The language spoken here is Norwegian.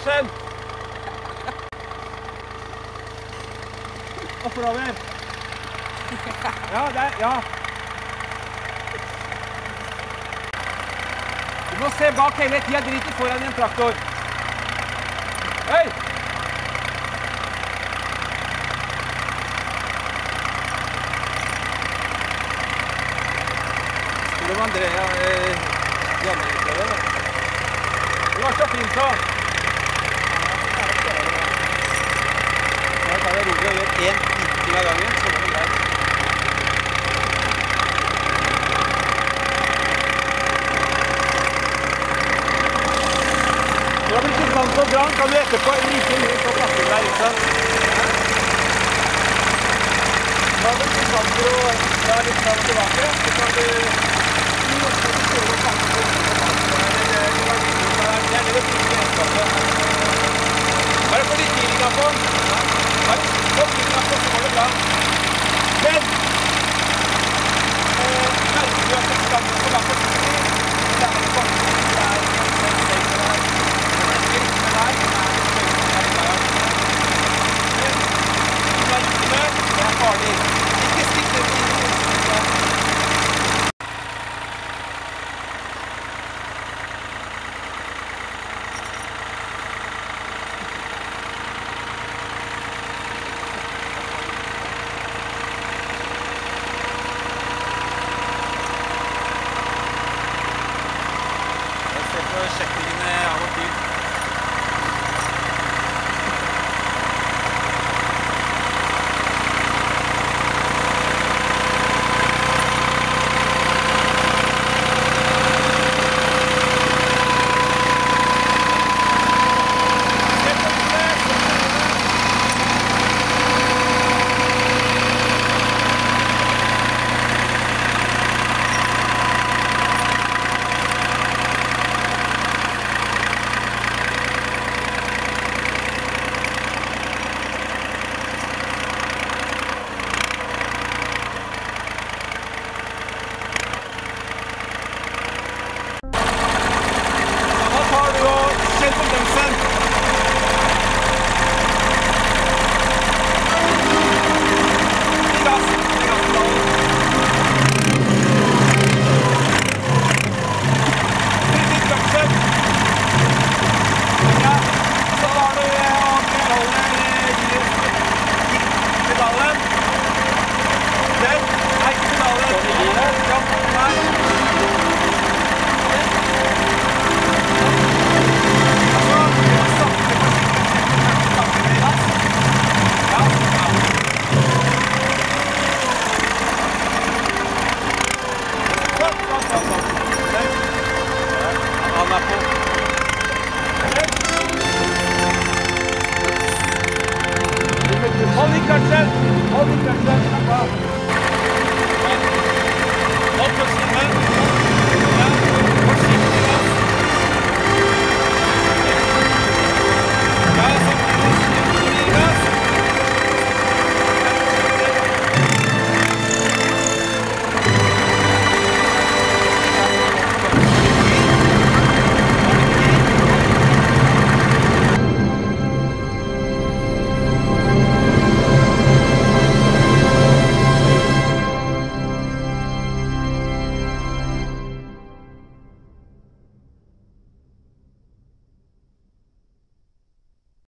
garasjen. Oppover. Ja, der, ja. Du må se bak hele tiden, drit ikke foran i en traktor. Hei! Spør om Andrea Janne-Listedet, da. Det var så fint så. Jeg tar det rolig og gjør 1 ting av gangen, så går det greit. Når du har blitt i stand på brann, kan du etterpå like mye på plassen der, ikke sant? Når du har blitt i stand for å dra litt fram og tilbake, så kan du stå og pakke på plassen der, eller det er det å finne egenskapet. Bare få litt tidligere på den. Bare få tidligere på